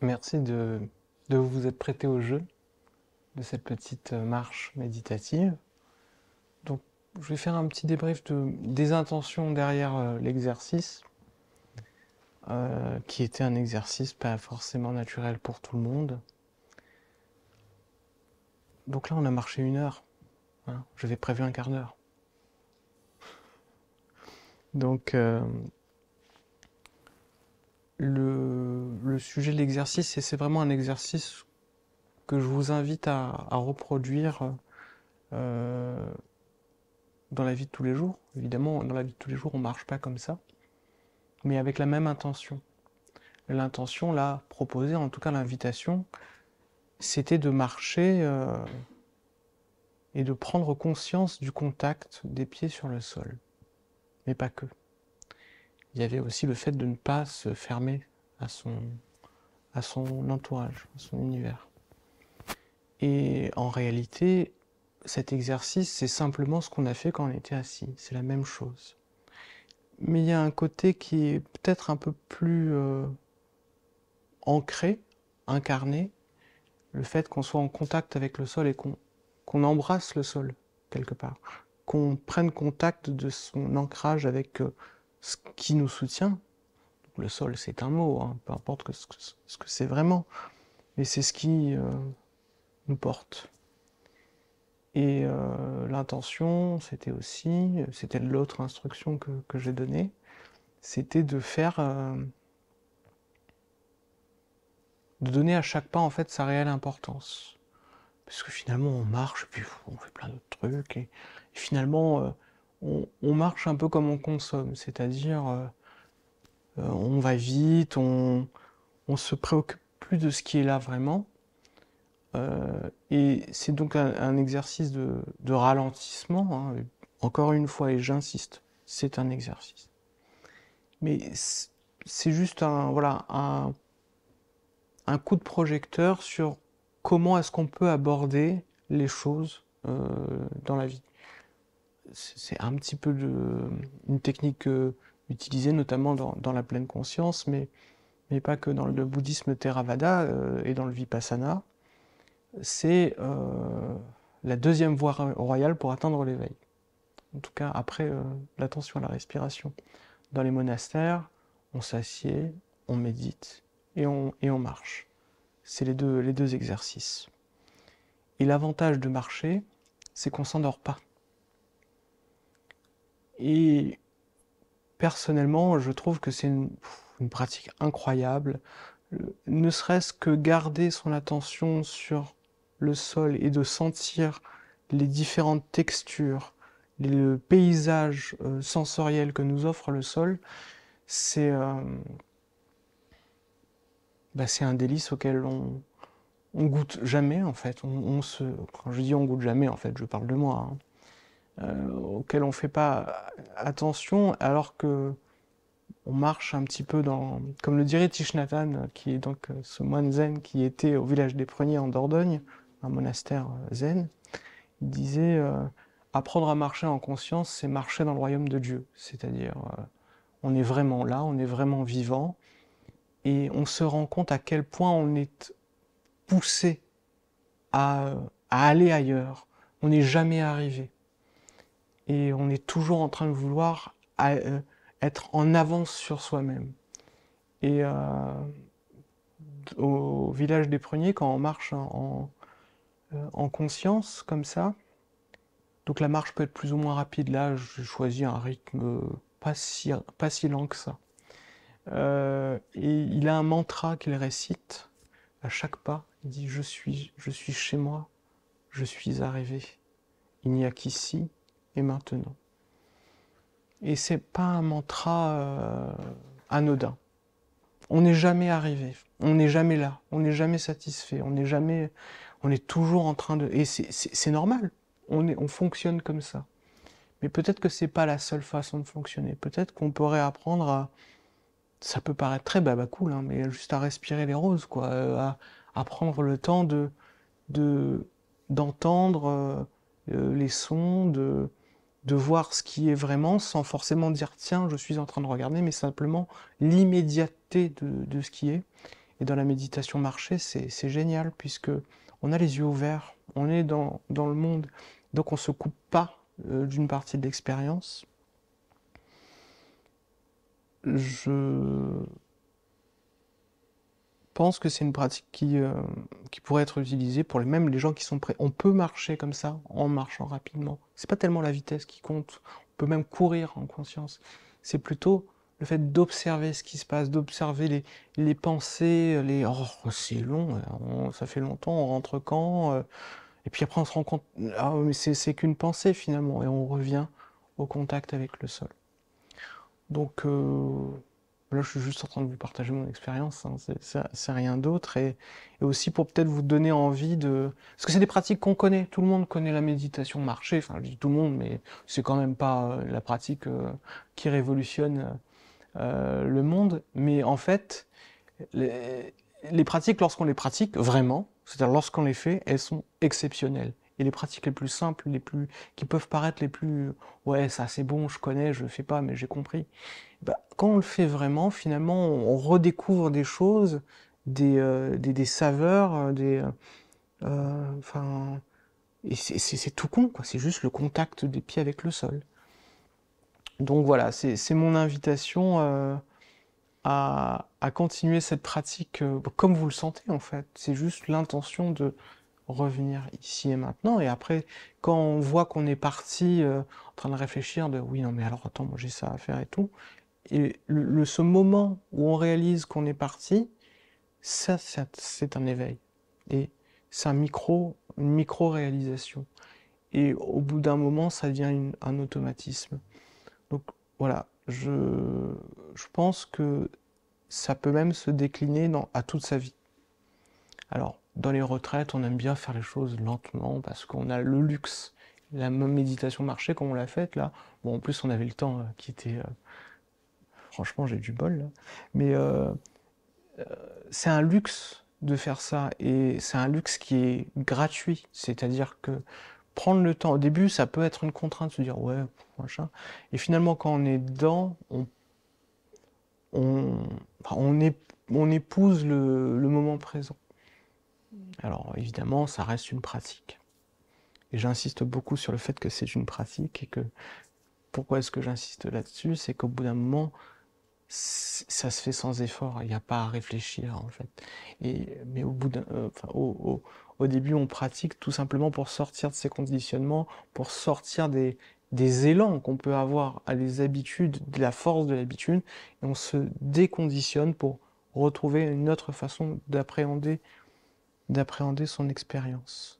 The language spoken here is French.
Merci de vous être prêté au jeu de cette petite marche méditative. Donc, je vais faire un petit débrief des intentions derrière l'exercice, qui était un exercice pas forcément naturel pour tout le monde. Donc là, on a marché 1 heure. Hein, j'avais prévu un quart d'heure. Donc, le sujet de l'exercice, et c'est vraiment un exercice que je vous invite à reproduire euh, dans la vie de tous les jours. Évidemment, dans la vie de tous les jours, on ne marche pas comme ça, mais avec la même intention. L'intention, là, proposée, en tout cas l'invitation, c'était de marcher et de prendre conscience du contact des pieds sur le sol. Mais pas que. Il y avait aussi le fait de ne pas se fermer à son entourage, à son univers. Et en réalité, cet exercice, c'est simplement ce qu'on a fait quand on était assis. C'est la même chose. Mais il y a un côté qui est peut-être un peu plus ancré, incarné, le fait qu'on soit en contact avec le sol et qu'on embrasse le sol, quelque part. Qu'on prenne contact de son ancrage avec ce qui nous soutient. Donc, le sol, c'est un mot, hein, peu importe ce que c'est vraiment, mais c'est ce qui nous porte. Et l'intention, c'était l'autre instruction que j'ai donnée, c'était de de donner à chaque pas en fait sa réelle importance. Parce que finalement on marche, puis on fait plein d'autres trucs, et finalement on marche un peu comme on consomme, c'est-à-dire on va vite, on se préoccupe plus de ce qui est là vraiment, et c'est donc un exercice de ralentissement, hein. Encore une fois, et j'insiste, c'est un exercice. Mais c'est juste voilà, un coup de projecteur sur comment est-ce qu'on peut aborder les choses dans la vie. C'est un petit peu une technique utilisée notamment dans la pleine conscience, mais pas que dans le bouddhisme Theravada et dans le Vipassana. C'est la deuxième voie royale pour atteindre l'éveil. En tout cas, après l'attention à la respiration. Dans les monastères, on s'assied, on médite et on marche. C'est les deux exercices. Et l'avantage de marcher, c'est qu'on s'endort pas. Et personnellement, je trouve que c'est une pratique incroyable. Ne serait-ce que garder son attention sur le sol et de sentir les différentes textures, le paysage sensoriel que nous offre le sol, c'est c'est un délice auquel on goûte jamais en fait. Quand je dis on goûte jamais, en fait, je parle de moi, hein. Auquel on fait pas attention, alors que on marche un petit peu comme le dirait Thich Nhat Hanh, qui est donc ce moine zen qui était au village des Pruniers en Dordogne, un monastère zen. Il disait apprendre à marcher en conscience, c'est marcher dans le royaume de Dieu. C'est-à-dire, on est vraiment là, on est vraiment vivant, et on se rend compte à quel point on est poussé à, à aller ailleurs. On n'est jamais arrivé. Et on est toujours en train de vouloir être en avance sur soi-même. Et au village des Pruniers, quand on marche en conscience, comme ça, donc la marche peut être plus ou moins rapide. Là, j'ai choisi un rythme pas si lent que ça. Et il a un mantra qu'il récite à chaque pas. Il dit je suis chez moi, je suis arrivé. Il n'y a qu'ici et maintenant. Et c'est pas un mantra anodin. On n'est jamais arrivé, on n'est jamais là, on n'est jamais satisfait, on est toujours en train de, et c'est normal. On fonctionne comme ça. Mais peut-être que c'est pas la seule façon de fonctionner. Peut-être qu'on pourrait apprendre ça peut paraître très babacool, hein, mais juste à respirer les roses, quoi, à prendre le temps de d'entendre les sons, de voir ce qui est vraiment, sans forcément dire tiens, je suis en train de regarder, mais simplement l'immédiateté de ce qui est. Et dans la méditation marché, c'est génial, puisque on a les yeux ouverts, on est dans le monde, donc on se coupe pas d'une partie de l'expérience. Je pense que c'est une pratique qui pourrait être utilisée pour même les gens qui sont prêts. On peut marcher comme ça, en marchant rapidement. C'est pas tellement la vitesse qui compte, on peut même courir en conscience. C'est plutôt le fait d'observer ce qui se passe, d'observer les pensées, oh, c'est long, ça fait longtemps, on rentre quand et puis après on se rend compte, ah, mais c'est qu'une pensée finalement, et on revient au contact avec le sol. Donc là, je suis juste en train de vous partager mon expérience, hein, c'est rien d'autre. Et aussi pour peut-être vous donner envie de... Parce que c'est des pratiques qu'on connaît, tout le monde connaît la méditation marché, enfin je dis tout le monde, mais c'est quand même pas la pratique qui révolutionne le monde. Mais en fait, les pratiques, lorsqu'on les pratique vraiment, c'est-à-dire lorsqu'on les fait, elles sont exceptionnelles. Et les pratiques les plus simples, qui peuvent paraître les plus, ouais, ça c'est bon, je connais, je le fais pas, mais j'ai compris. Bah, quand on le fait vraiment, finalement, on redécouvre des choses, des saveurs, enfin, et c'est tout con, quoi. C'est juste le contact des pieds avec le sol. Donc voilà, c'est mon invitation à continuer cette pratique comme vous le sentez en fait. C'est juste l'intention de revenir ici et maintenant. Et après, quand on voit qu'on est parti en train de réfléchir de oui, non, mais alors attends, moi j'ai ça à faire et tout. Et ce moment où on réalise qu'on est parti, ça, c'est un éveil. Et c'est une micro-réalisation. Et au bout d'un moment, ça devient un automatisme. Donc voilà, je pense que ça peut même se décliner à toute sa vie. Alors, dans les retraites, on aime bien faire les choses lentement parce qu'on a le luxe. La même méditation marché comme on l'a faite là. Bon, en plus, on avait le temps qui était... franchement, j'ai du bol là. Mais c'est un luxe de faire ça et c'est un luxe qui est gratuit. C'est-à-dire que prendre le temps, au début, ça peut être une contrainte de se dire ouais, machin. Et finalement, quand on est dedans, on, enfin, on épouse le moment présent. Alors évidemment, ça reste une pratique. Et j'insiste beaucoup sur le fait que c'est une pratique et que pourquoi est-ce que j'insiste là-dessus, c'est qu'au bout d'un moment, ça se fait sans effort, il n'y a pas à réfléchir en fait. Mais au début, on pratique tout simplement pour sortir de ces conditionnements, pour sortir des élans qu'on peut avoir à des habitudes, de la force de l'habitude, et on se déconditionne pour retrouver une autre façon d'appréhender son expérience.